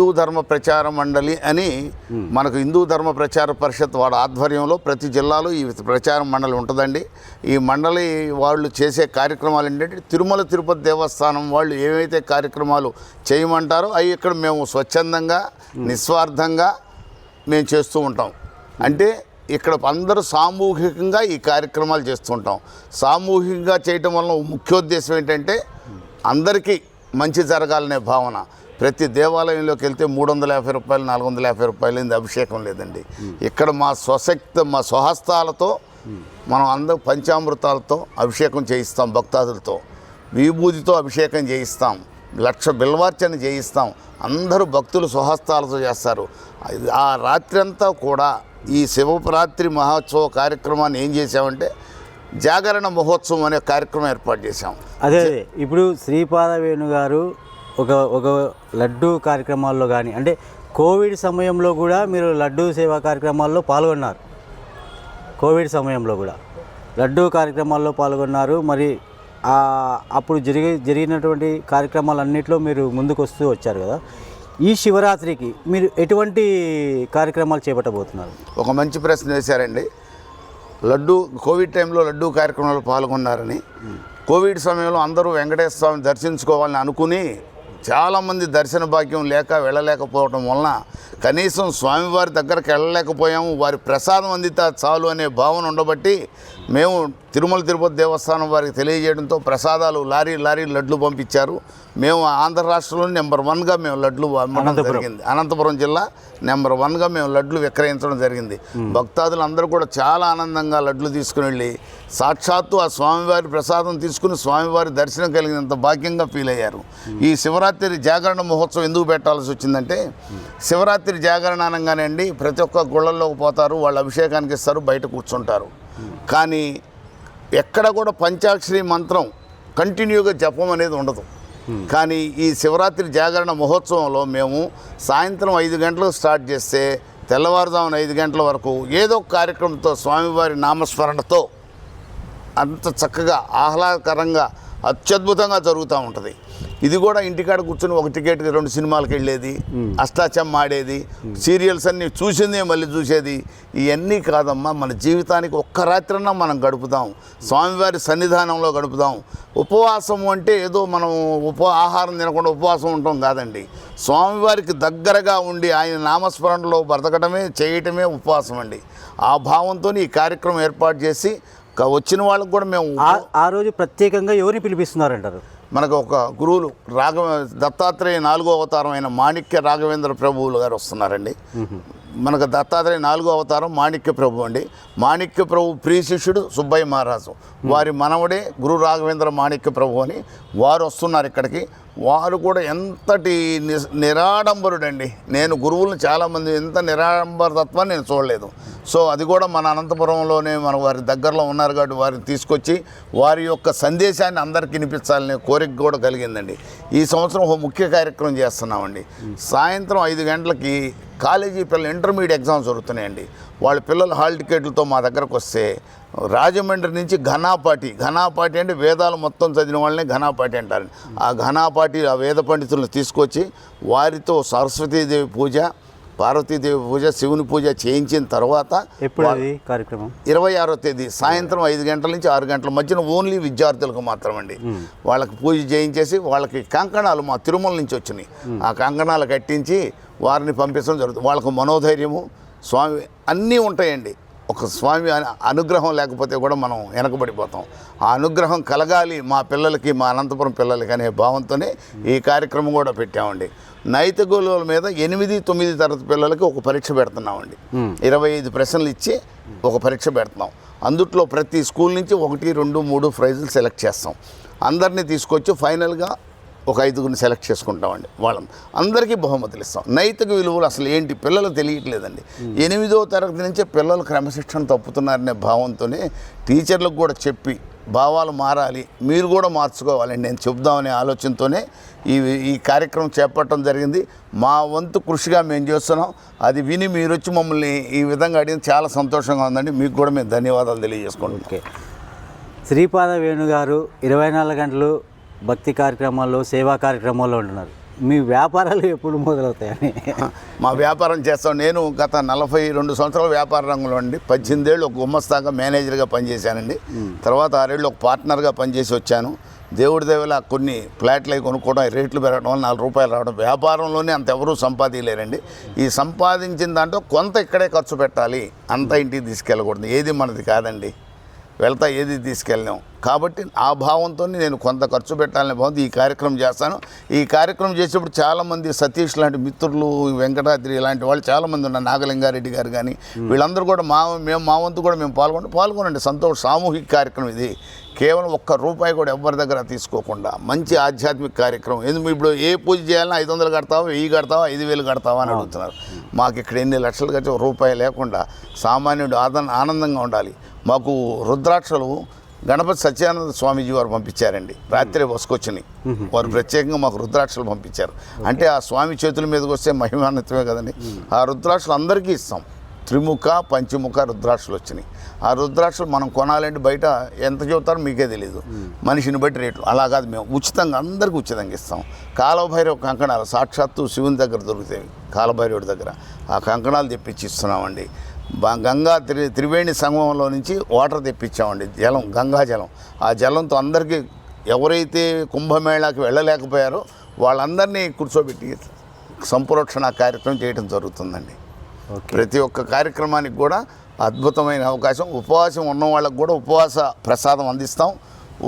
హిందూ ధర్మ ప్రచార మండలి అని మనకు హిందూ ధర్మ ప్రచార పరిషత్ వాడి ఆధ్వర్యంలో ప్రతి జిల్లాలో ఈ ప్రచార మండలి ఉంటుందండి. ఈ మండలి వాళ్ళు చేసే కార్యక్రమాలు ఏంటంటే తిరుమల తిరుపతి దేవస్థానం వాళ్ళు ఏవైతే కార్యక్రమాలు చేయమంటారో అవి ఇక్కడ మేము స్వచ్ఛందంగా నిస్వార్థంగా మేము చేస్తూ ఉంటాం. అంటే ఇక్కడ అందరూ సామూహికంగా ఈ కార్యక్రమాలు చేస్తుంటాం. సామూహికంగా చేయటం వల్ల ముఖ్యోద్దేశం ఏంటంటే అందరికీ మంచి జరగాలనే భావన. ప్రతి దేవాలయంలోకి వెళ్తే 350 రూపాయలు 450 రూపాయలు అభిషేకం లేదండి. ఇక్కడ మా స్వహస్తాలతో మనం అందరూ పంచామృతాలతో అభిషేకం చేయిస్తాం. భక్తాదులతో విభూతితో అభిషేకం చేయిస్తాం. 1,00,000 బిల్వార్చన చేయిస్తాం. అందరూ భక్తులు స్వహస్తాలతో చేస్తారు. ఆ రాత్రి అంతా కూడా ఈ శివరాత్రి మహోత్సవ కార్యక్రమాన్ని ఏం చేసామంటే జాగరణ మహోత్సవం అనే కార్యక్రమం ఏర్పాటు చేశాం. అదే ఇప్పుడు శ్రీపాద వేణు గారు ఒక లడ్డూ కార్యక్రమాల్లో కానీ అంటే కోవిడ్ సమయంలో కూడా మీరు లడ్డూ సేవా కార్యక్రమాల్లో పాల్గొన్నారు. కోవిడ్ సమయంలో కూడా లడ్డూ కార్యక్రమాల్లో పాల్గొన్నారు. మరి అప్పుడు జరిగినటువంటి కార్యక్రమాలన్నింటిలో మీరు ముందుకు వస్తూ వచ్చారు కదా. ఈ శివరాత్రికి మీరు ఎటువంటి కార్యక్రమాలు చేపట్టబోతున్నారు? ఒక మంచి ప్రశ్న వేశారండి. కోవిడ్ టైంలో లడ్డూ కార్యక్రమాలు పాల్గొన్నారని. కోవిడ్ సమయంలో అందరూ వెంకటేశ్వర స్వామిని దర్శించుకోవాలని అనుకుని చాలామంది దర్శన భాగ్యం లేక వెళ్ళలేకపోవడం వలన కనీసం స్వామివారి దగ్గరకు వెళ్ళలేకపోయాము. వారి ప్రసాదం అందితే చాలు అనే భావన ఉండబట్టి మేము తిరుమల తిరుపతి దేవస్థానం వారికి తెలియజేయడంతో ప్రసాదాలు లారీ లడ్లు పంపించారు. మేము ఆంధ్ర రాష్ట్రంలో నెంబర్ 1గా మేము లడ్లు అమ్మడం జరిగింది. అనంతపురం జిల్లా నెంబర్ 1గా మేము లడ్లు విక్రయించడం జరిగింది. భక్తాదులు అందరూ కూడా చాలా ఆనందంగా లడ్లు తీసుకుని వెళ్ళి సాక్షాత్తు ఆ స్వామివారి ప్రసాదం తీసుకుని స్వామివారి దర్శనం కలిగినంత భాగ్యంగా ఫీల్ అయ్యారు. ఈ శివరాత్రి జాగరణ మహోత్సవం ఎందుకు పెట్టాల్సి వచ్చిందంటే శివరాత్రి జాగరణ అనగానే అండి ప్రతి ఒక్క గుళ్ళల్లోకి పోతారు, వాళ్ళు అభిషేకానికి ఇస్తారు, బయట కూర్చుంటారు. కానీ ఎక్కడ కూడా పంచాక్షరి మంత్రం కంటిన్యూగా జపం అనేది ఉండదు. కానీ ఈ శివరాత్రి జాగరణ మహోత్సవంలో మేము సాయంత్రం 5 గంటలకు స్టార్ట్ చేస్తే తెల్లవారుజామున 5 గంటల వరకు ఏదో ఒక కార్యక్రమంతో స్వామివారి నామస్మరణతో అంత చక్కగా ఆహ్లాదకరంగా అత్యద్భుతంగా జరుగుతూ ఉంటుంది. ఇది కూడా ఇంటికాడ కూర్చొని ఒక టికెట్కి 2 సినిమాలకు వెళ్ళేది, అష్టాచమ్మ ఆడేది, సీరియల్స్ అన్నీ చూసిందే మళ్ళీ చూసేది ఇవన్నీ కాదమ్మా. మన జీవితానికి ఒక్క రాత్రన్నా మనం గడుపుదాం, స్వామివారి సన్నిధానంలో గడుపుదాం. ఉపవాసం అంటే ఏదో మనం ఆహారం తినకుండా ఉపవాసం ఉండటం కాదండి. స్వామివారికి దగ్గరగా ఉండి ఆయన నామస్మరణలో బ్రతకటమే చేయటమే ఉపవాసం అండి. ఆ భావంతో ఈ కార్యక్రమం ఏర్పాటు చేసి వచ్చిన వాళ్ళకు కూడా మేము ఆ రోజు ప్రత్యేకంగా ఎవరిని పిలిపిస్తున్నారంటారు? మనకు ఒక గురువులు దత్తాత్రేయ 4వ అవతారం అయిన మాణిక్య రాఘవేంద్ర ప్రభువులు గారు వస్తున్నారండి. మనకు దత్తాత్రేయ 4వ అవతారం మాణిక్య ప్రభు అండి. మాణిక్య ప్రభు ప్రియ శిష్యుడు సుబ్బయ్య మహారాజు వారి మనవడే గురు రాఘవేంద్ర మాణిక్య ప్రభు అని వారు వస్తున్నారు ఇక్కడికి. వారు కూడా ఎంతటి నిరాడంబరుడండి. నేను గురువులను చాలామంది ఎంత నిరాడంబరతత్వాన్ని నేను చూడలేదు. సో అది కూడా మన అనంతపురంలోనే మన వారి దగ్గరలో ఉన్నారు కాబట్టి వారిని తీసుకొచ్చి వారి యొక్క సందేశాన్ని అందరికీ వినిపించాలనే కోరిక కూడా కలిగిందండి. ఈ సంవత్సరం ఒక ముఖ్య కార్యక్రమం చేస్తున్నామండి. సాయంత్రం 5 గంటలకి కాలేజీ పిల్లలు ఇంటర్మీడియట్ ఎగ్జామ్స్ జరుగుతున్నాయండి. వాళ్ళ పిల్లలు హాల్ టికెట్లతో మా దగ్గరకు వస్తే రాజమండ్రి నుంచి ఘనాపాటి అంటే వేదాలు మొత్తం చదివిన వాళ్ళని ఘనాపాటి అంటారు. ఆ ఘనాపాటి ఆ వేద పండితులను తీసుకొచ్చి వారితో సరస్వతీదేవి పూజ, పార్వతీదేవి పూజ, శివుని పూజ చేయించిన తర్వాత కార్యక్రమం 26వ తేదీ సాయంత్రం 5 గంటల నుంచి 6 గంటల మధ్యన ఓన్లీ విద్యార్థులకు మాత్రమండి. వాళ్ళకి పూజ చేయించేసి వాళ్ళకి కంకణాలు మా తిరుమల నుంచి వచ్చినాయి. ఆ కంకణాలు కట్టించి వారిని పంపించడం జరుగుతుంది. వాళ్ళకు మనోధైర్యము స్వామి అన్నీ ఉంటాయండి. ఒక స్వామి అనుగ్రహం లేకపోతే కూడా మనం వెనకబడిపోతాం. ఆ అనుగ్రహం కలగాలి మా పిల్లలకి, మా అనంతపురం పిల్లలకి అనే భావంతోనే ఈ కార్యక్రమం కూడా పెట్టామండి. నైతిక విలువల మీద 8, 9 తరగతి పిల్లలకి ఒక పరీక్ష పెడుతున్నామండి. 25 ప్రశ్నలు ఇచ్చి ఒక పరీక్ష పెడుతున్నాం. అందుట్లో ప్రతి స్కూల్ నుంచి 1, 2, 3 ప్రైజులు సెలెక్ట్ చేస్తాం. అందరినీ తీసుకొచ్చి ఫైనల్గా ఒక 5గురిని సెలెక్ట్ చేసుకుంటామండి. వాళ్ళని అందరికీ బహుమతులు ఇస్తాం. నైతిక విలువలు అసలు ఏంటి పిల్లలు తెలియట్లేదండి. 8వ తరగతి నుంచే పిల్లలు క్రమశిక్షణ తప్పుతున్నారనే భావంతోనే టీచర్లకు కూడా చెప్పి భావాలు మారాలి, మీరు కూడా మార్చుకోవాలని నేను చెప్దామనే ఆలోచనతోనే ఈ కార్యక్రమం చేపట్టడం జరిగింది. మా వంతు కృషిగా మేము చేస్తున్నాం. అది విని మీరు వచ్చి మమ్మల్ని ఈ విధంగా అడిగింది చాలా సంతోషంగా ఉందండి. మీకు కూడా మేము ధన్యవాదాలు తెలియజేసుకుంటాం. ఓకే. శ్రీపాద వేణు గారు 24 గంటలు భక్తి కార్యక్రమాల్లో సేవా కార్యక్రమాల్లో ఉంటున్నారు. మీ వ్యాపారాలు ఎప్పుడు మొదలవుతాయని? మా వ్యాపారం చేస్తాం. నేను గత 42 సంవత్సరాల వ్యాపార రంగంలో అండి. 18 ఏళ్ళు ఒక గుమ్మస్తాగా మేనేజర్గా పనిచేశానండి. తర్వాత 6 ఏళ్ళు ఒక పార్ట్నర్గా పనిచేసి వచ్చాను. దేవుడి దేవల కొన్ని ఫ్లాట్లు అవి కొనుక్కోవడం, రేట్లు పెరగడం వల్ల 4 రూపాయలు రావడం, వ్యాపారంలోనే అంత ఎవరూ సంపాదించలేరండి. ఈ సంపాదించిన దాంట్లో కొంత ఇక్కడే ఖర్చు పెట్టాలి, అంతా ఇంటికి తీసుకెళ్ళకూడదు. ఏది మనది కాదండి, వెళ్తా ఏది తీసుకెళ్ళాం. కాబట్టి ఆ భావంతో నేను కొంత ఖర్చు పెట్టాలనే భావంతో ఈ కార్యక్రమం చేస్తాను. ఈ కార్యక్రమం చేసేప్పుడు చాలామంది సతీష్ లాంటి మిత్రులు, వెంకటాద్రి ఇలాంటి వాళ్ళు చాలామంది ఉన్నారు, నాగలింగారెడ్డి గారు కానీ వీళ్ళందరూ కూడా మా వంతు కూడా మేము పాల్గొనండి. సంతోష సామూహిక కార్యక్రమం ఇది. కేవలం ₹1 కూడా ఎవరి దగ్గర తీసుకోకుండా మంచి ఆధ్యాత్మిక కార్యక్రమం. ఎందుకు ఇప్పుడు ఏ పూజ చేయాలన్నా 500 కడతావా, 1000 కడతావా, 5000 కడతావా అని అడుగుతున్నారు. మాకు ఇక్కడ ఎన్ని లక్షలు ఖర్చు, ₹1 లేకుండా సామాన్యుడు ఆనందంగా ఉండాలి. మాకు రుద్రాక్షలు గణపతి సత్యానంద స్వామీజీ వారు పంపించారండి. రాత్రి వసుకొచ్చినాయి. వారు ప్రత్యేకంగా మాకు రుద్రాక్షలు పంపించారు. అంటే ఆ స్వామి చేతుల మీదకి వస్తే మహిమాన్వితమే కదండి. ఆ రుద్రాక్షలు అందరికీ ఇస్తాం. త్రిముఖ పంచముఖ రుద్రాక్షలు వచ్చినాయి. ఆ రుద్రాక్షలు మనం కొనాలంటే బయట ఎంత చెబుతారో మీకే తెలియదు, మనిషిని బట్టి రేట్లు. అలా కాదు, మేము ఉచితంగా అందరికీ ఉచితంగా ఇస్తాం. కాలభైరవ కంకణాలు సాక్షాత్తు శివుని దగ్గర దొరుకుతాయి, కాలభైరవుడి దగ్గర. ఆ కంకణాలు తెప్పించి ఇస్తున్నామండి. గంగా త్రివేణి సంగమంలో నుంచి వాటర్ తెప్పించామండి, జలం, గంగా జలం. ఆ జలంతో అందరికీ ఎవరైతే కుంభమేళాకి వెళ్ళలేకపోయారో వాళ్ళందరినీ కూర్చోబెట్టి సంప్రోక్షణ కార్యక్రమం చేయడం జరుగుతుందండి. ప్రతి ఒక్క కార్యక్రమానికి కూడా అద్భుతమైన అవకాశం. ఉపవాసం ఉన్న వాళ్ళకు కూడా ఉపవాస ప్రసాదం అందిస్తాం.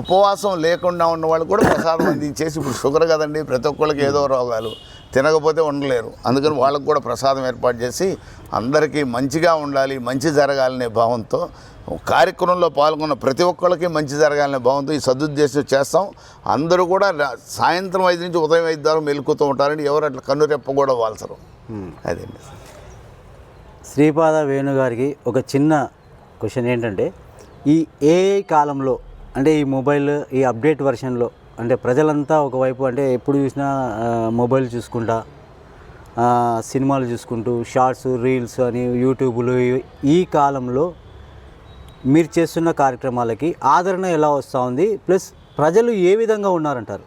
ఉపవాసం లేకుండా ఉన్న వాళ్ళకి కూడా ప్రసాదం అందించేసి, ఇప్పుడు షుగర్ కదండి, ప్రతి ఒక్కళ్ళకి ఏదో రోగాలు, తినకపోతే ఉండలేరు. అందుకని వాళ్ళకు కూడా ప్రసాదం ఏర్పాటు చేసి అందరికీ మంచిగా ఉండాలి, మంచి జరగాలనే భావంతో కార్యక్రమంలో పాల్గొన్న ప్రతి ఒక్కళ్ళకి మంచి జరగాలనే భావంతో ఈ సదుద్దేశం చేస్తాం. అందరూ కూడా సాయంత్రం 5 నుంచి ఉదయం 5 దాకా మెలుకుతూ ఉంటారని ఎవరు అట్లా కన్నురెప్ప కూడా వాల్చరు. అదండి. శ్రీపాద వేణు గారికి ఒక చిన్న క్వశ్చన్ ఏంటంటే, ఈ ఏఐ కాలంలో, అంటే ఈ మొబైల్, ఈ అప్డేట్ వర్షన్లో, అంటే ప్రజలంతా ఒకవైపు అంటే ఎప్పుడు చూసినా మొబైల్ చూసుకుంటా, సినిమాలు చూసుకుంటూ, షార్ట్స్, రీల్స్ అని, యూట్యూబ్లు, ఈ కాలంలో మీరు చేస్తున్న కార్యక్రమాలకి ఆదరణ ఎలా వస్తూ ఉంది, ప్లస్ ప్రజలు ఏ విధంగా ఉన్నారంటారు?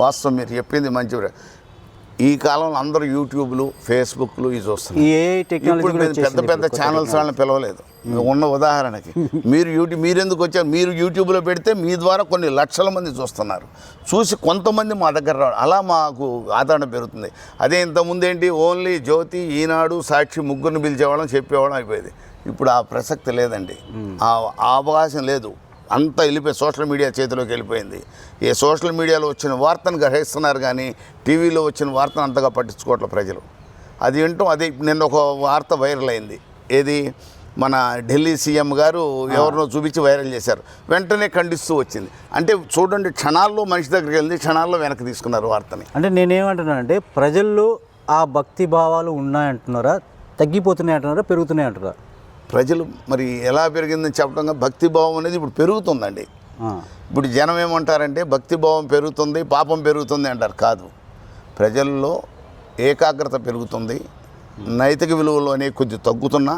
వాస్తవం మీరు చెప్పింది మంచి. ఈ కాలంలో అందరూ యూట్యూబ్లు, ఫేస్బుక్లు ఇవి చూస్తున్నారు. పెద్ద పెద్ద ఛానల్స్ వాళ్ళని పిలవలేదు. ఉన్న ఉదాహరణకి మీరు ఎందుకు వచ్చారు, మీరు యూట్యూబ్లో పెడితే మీ ద్వారా కొన్ని లక్షల మంది చూస్తున్నారు. చూసి కొంతమంది మా దగ్గర రావడం, అలా మాకు ఆదరణ పెరుగుతుంది. అదే ఇంతకుముందు ఏంటి, ఓన్లీ జ్యోతి, ఈనాడు, సాక్షి ముగ్గురిని పిలిచేవాళ్ళం, చెప్పేవాళ్ళం అయిపోయేది. ఇప్పుడు ఆ ప్రసక్తి లేదండి, ఆ అవకాశం లేదు. అంతా వెళ్ళిపోయి సోషల్ మీడియా చేతిలోకి వెళ్ళిపోయింది. ఏ సోషల్ మీడియాలో వచ్చిన వార్తను గ్రహిస్తున్నారు కానీ టీవీలో వచ్చిన వార్తను అంతగా పట్టించుకోవట్లేదు ప్రజలు. అది వింటాం. అది నిన్న ఒక వార్త వైరల్ అయింది. ఏది, మన ఢిల్లీ సీఎం గారు ఎవరినో చూపించి వైరల్ చేశారు, వెంటనే ఖండిస్తూ వచ్చింది. అంటే చూడండి, క్షణాల్లో మనిషి దగ్గరికి వెళ్ళి క్షణాల్లో వెనక్కి తీసుకున్నారు వార్తని. అంటే నేనేమంటున్నానంటే, ప్రజల్లో ఆ భక్తి భావాలు ఉన్నాయంటున్నారా, తగ్గిపోతున్నాయి అంటున్నారా, పెరుగుతున్నాయి అంటున్నారా? ప్రజలు మరి ఎలా పెరిగిందని చెప్పడంగా భక్తిభావం అనేది ఇప్పుడు పెరుగుతుందండి. ఇప్పుడు జనం ఏమంటారంటే భక్తిభావం పెరుగుతుంది, పాపం పెరుగుతుంది అంటారు. కాదు, ప్రజల్లో ఏకాగ్రత పెరుగుతుంది, నైతిక విలువలు అనేవి కొద్ది తగ్గుతున్నా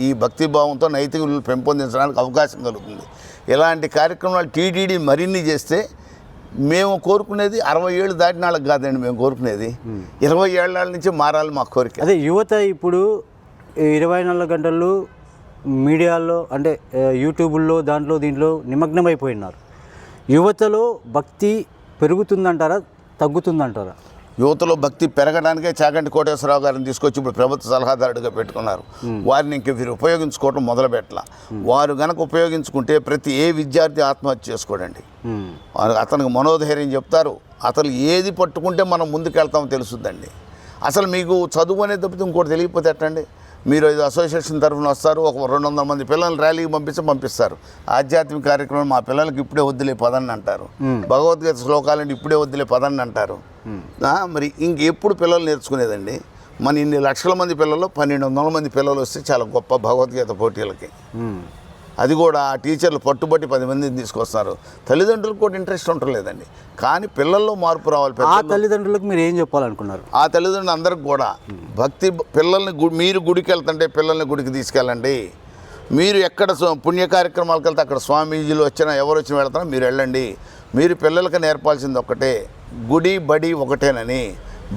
ఈ భక్తిభావంతో నైతిక విలువలు పెంపొందించడానికి అవకాశం కలుగుతుంది. ఇలాంటి కార్యక్రమాలు టీటీడీ మరిన్ని చేస్తే మేము కోరుకునేది 60 ఏళ్ళు దాటిన వాళ్ళకి కాదండి, మేము కోరుకునేది 20 ఏళ్ళ నుంచి మారాలి మా కోరిక. అదే యువత ఇప్పుడు 24 గంటలు మీడియాలో, అంటే యూట్యూబ్లో, దీంట్లో నిమగ్నమైపోయినారు. యువతలో భక్తి పెరుగుతుందంటారా, తగ్గుతుందంటారా? యువతలో భక్తి పెరగడానికే చాగంటి కోటేశ్వరరావు గారిని తీసుకొచ్చి ఇప్పుడు ప్రభుత్వ సలహాదారుడిగా పెట్టుకున్నారు. వారిని ఇంక వీరు ఉపయోగించుకోవడం మొదలుపెట్టాల. వారు గనక ఉపయోగించుకుంటే ప్రతి ఏ విద్యార్థి ఆత్మహత్య చేసుకోడండి. అతనికి మనోధైర్యం చెప్తారు. అసలు ఏది పట్టుకుంటే మనం ముందుకెళ్తామో తెలుస్తుందండి. అసలు మీకు చదువు అనేది తప్పితే ఇంకోటి తెలియకపోతే ఎట్టండి. మీరు ఇది అసోసియేషన్ తరఫున వస్తారు, ఒక 200 మంది పిల్లల్ని ర్యాలీకి పంపిస్తారు. ఆధ్యాత్మిక కార్యక్రమం మా పిల్లలకి ఇప్పుడే వద్దులే పదండి అంటారు. భగవద్గీత శ్లోకాలంటే ఇప్పుడే వద్దులే పదండి అంటారు. మరి ఇంకెప్పుడు పిల్లలు నేర్చుకునేదండి? మన ఇన్ని లక్షల మంది పిల్లలు 1200 మంది పిల్లలు వస్తే చాలా గొప్ప భగవద్గీత పోటీలకి. అది కూడా ఆ టీచర్లు పట్టుబట్టి 10 మందిని తీసుకొస్తారు. తల్లిదండ్రులకు కూడా ఇంట్రెస్ట్ ఉండలేదండి. కానీ పిల్లల్లో మార్పు రావాలి. ఆ తల్లిదండ్రులకు మీరు ఏం చెప్పాలనుకున్నారు? ఆ తల్లిదండ్రులు అందరికి కూడా భక్తి, పిల్లల్ని మీరు గుడికి వెళ్తుంటే పిల్లల్ని గుడికి తీసుకెళ్ళండి. మీరు ఎక్కడ పుణ్య కార్యక్రమాలకు వెళ్తే అక్కడ స్వామీజీలు వచ్చినా ఎవరు వచ్చినా వెళ్తారో మీరు వెళ్ళండి. మీరు పిల్లలకి నేర్పాల్సింది ఒక్కటే, గుడి బడి ఒకటేనని.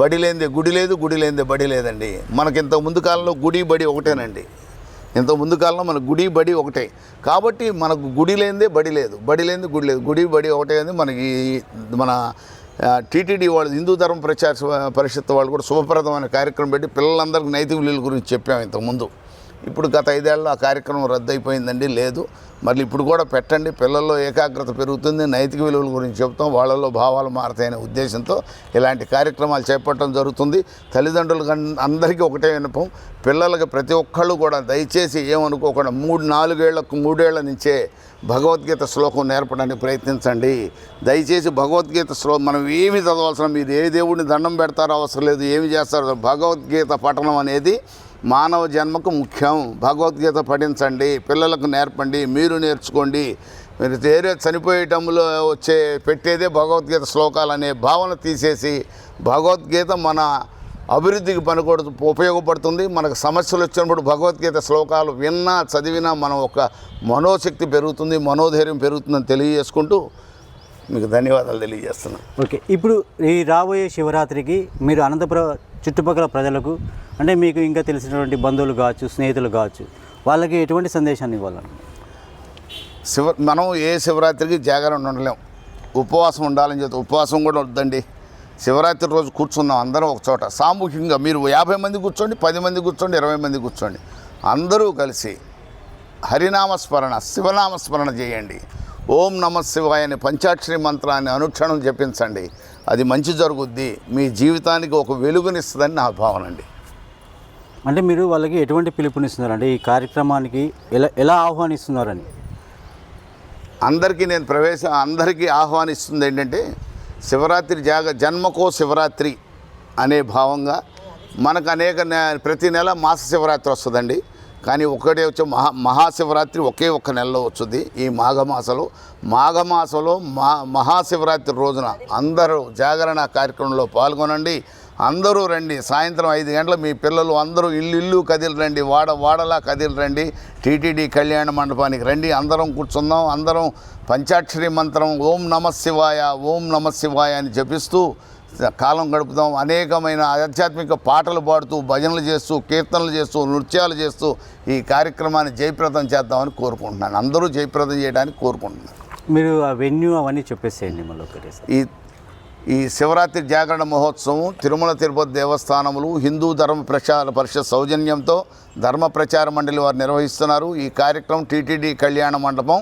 బడి లేనిదే గుడి లేదు, గుడి లేనిదే బడి లేదండి. మనకి ఇంత ముందు కాలంలో గుడి బడి ఒకటేనండి. ఇంత ముందు కాలంలో మన గుడి బడి ఒకటే. కాబట్టి మనకు గుడి లేనిదే బడి లేదు, బడి లేనిదే గుడి లేదు, గుడి బడి ఒకటే అని మనకి మన టీటీడీ వాళ్ళు, హిందూ ధర్మ ప్రచార పరిషత్ వాళ్ళు కూడా శుభప్రదమైన కార్యక్రమం పెట్టి పిల్లలందరికీ నైతిక విలువల గురించి చెప్పాము ఇంతకుముందు. ఇప్పుడు గత 5 ఏళ్ళలో ఆ కార్యక్రమం రద్దయిపోయిందండి, లేదు. మళ్ళీ ఇప్పుడు కూడా పెట్టండి, పిల్లల్లో ఏకాగ్రత పెరుగుతుంది, నైతిక విలువల గురించి చెప్తాం, వాళ్ళల్లో భావాలు మారతాయనే ఉద్దేశంతో ఇలాంటి కార్యక్రమాలు చేపట్టడం జరుగుతుంది. తల్లిదండ్రులకు అందరికీ ఒకటే విన్నపం, పిల్లలకి ప్రతి ఒక్కళ్ళు కూడా దయచేసి ఏమనుకోకుండా 3-4 ఏళ్ల నుంచే భగవద్గీత శ్లోకం నేర్పడానికి ప్రయత్నించండి. దయచేసి భగవద్గీత మనం ఏమి చదవాల్సిన, మీరు ఏ దేవుడిని దండం పెడతారో అవసరం లేదు, ఏమి చేస్తారో, భగవద్గీత పఠనం అనేది మానవ జన్మకు ముఖ్యం. భగవద్గీత పఠించండి, పిల్లలకు నేర్పండి, మీరు నేర్చుకోండి. మీరు వేరే చనిపోయే టైంలో పెట్టేదే భగవద్గీత శ్లోకాలు అనే భావన తీసేసి, భగవద్గీత మన అభివృద్ధికి ఉపయోగపడుతుంది. మనకు సమస్యలు వచ్చినప్పుడు భగవద్గీత శ్లోకాలు విన్నా చదివినా మనం ఒక మనోశక్తి పెరుగుతుంది, మనోధైర్యం పెరుగుతుందని తెలియజేసుకుంటూ మీకు ధన్యవాదాలు తెలియజేస్తున్నాను. ఓకే, ఇప్పుడు ఈ రాబోయే శివరాత్రికి మీరు అనంతపురం చుట్టుపక్కల ప్రజలకు, అంటే మీకు ఇంకా తెలిసినటువంటి బంధువులు కావచ్చు, స్నేహితులు కావచ్చు, వాళ్ళకి ఎటువంటి సందేశాన్ని ఇవ్వాలని? మనం ఏ శివరాత్రికి జాగరణ ఉండలేం, ఉపవాసం ఉండాలని చెప్తే ఉపవాసం కూడా వద్దండి. శివరాత్రి రోజు కూర్చున్నాం అందరం ఒక చోట సామూహికంగా, మీరు 50 మంది కూర్చోండి, 10 మంది కూర్చోండి, 20 మంది కూర్చోండి, అందరూ కలిసి హరినామస్మరణ, శివనామస్మరణ చేయండి. ఓం నమ శివాయ అనే పంచాక్షరి మంత్రాన్ని అనుక్షణం జపించండి. అది మంచి జరుగుద్ది, మీ జీవితానికి ఒక వెలుగునిస్తుందని నా భావన అండి. అంటే మీరు వాళ్ళకి ఎటువంటి పిలుపునిస్తున్నారు, అంటే ఈ కార్యక్రమానికి ఎలా ఆహ్వానిస్తున్నారని? అందరికీ ఆహ్వానిస్తుంది ఏంటంటే, శివరాత్రి జన్మకో శివరాత్రి అనే భావంగా మనకు ప్రతి నెల మాస శివరాత్రి వస్తుందండి. కానీ ఒకటే వచ్చే మహాశివరాత్రి ఒక్క నెలలో వచ్చుద్ది. ఈ మాఘమాసంలో మహాశివరాత్రి రోజున అందరూ జాగరణ కార్యక్రమంలో పాల్గొనండి. అందరూ రండి. సాయంత్రం 5 గంటల మీ పిల్లలు అందరూ ఇల్లు కదిలిరండి, వాడలా కదిలిరండి. టీటీడీ కళ్యాణ మండపానికి రండి, అందరం కూర్చుందాం. అందరం పంచాక్షరి మంత్రం ఓం నమ శివాయ, ఓం నమ శివాయ అని జపిస్తూ కాలం గడుపుదాం. అనేకమైన ఆధ్యాత్మిక పాటలు పాడుతూ, భజనలు చేస్తూ, కీర్తనలు చేస్తూ, నృత్యాలు చేస్తూ ఈ కార్యక్రమాన్ని జయప్రదం చేద్దామని కోరుకుంటున్నాను. అందరూ జయప్రదం చేయడానికి కోరుకుంటున్నాను. మీరు ఆ వెన్యూ అవన్నీ చెప్పేసేయండి మళ్ళీ ఒకటి. ఈ శివరాత్రి జాగరణ మహోత్సవం తిరుమల తిరుపతి దేవస్థానములు, హిందూ ధర్మ ప్రచార పరిషత్ సౌజన్యంతో ధర్మ ప్రచార మండలి వారు నిర్వహిస్తున్నారు. ఈ కార్యక్రమం టీటీడీ కళ్యాణ మండపం,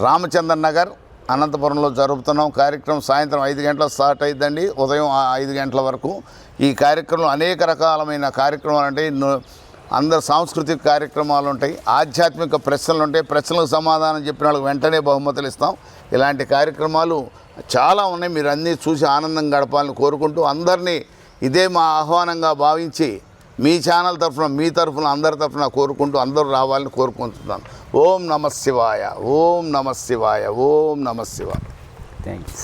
రామచంద్ర నగర్, అనంతపురంలో జరుపుతున్నాం. కార్యక్రమం సాయంత్రం 5 గంటలకు స్టార్ట్ అయ్యిందండి, ఉదయం 5 గంటల వరకు. ఈ కార్యక్రమంలో అనేక రకాలమైన కార్యక్రమాలు ఉంటాయి. అందరు సాంస్కృతిక కార్యక్రమాలు ఉంటాయి, ఆధ్యాత్మిక ప్రశ్నలు ఉంటాయి. ప్రశ్నలకు సమాధానం చెప్పిన వాళ్ళకి వెంటనే బహుమతులు ఇస్తాం. ఇలాంటి కార్యక్రమాలు చాలా ఉన్నాయి. మీరు అన్నీ చూసి ఆనందం గడపాలని కోరుకుంటూ, అందరినీ ఇదే మా ఆహ్వానంగా భావించి మీ ఛానల్ తరఫున, మీ తరఫున, అందరి తరఫున కోరుకుంటూ అందరూ రావాలని కోరుకుంటున్నాను. ఓం నమ శివాయ, ఓం నమ శివాయ, ఓం నమ శివాయ. థ్యాంక్స్.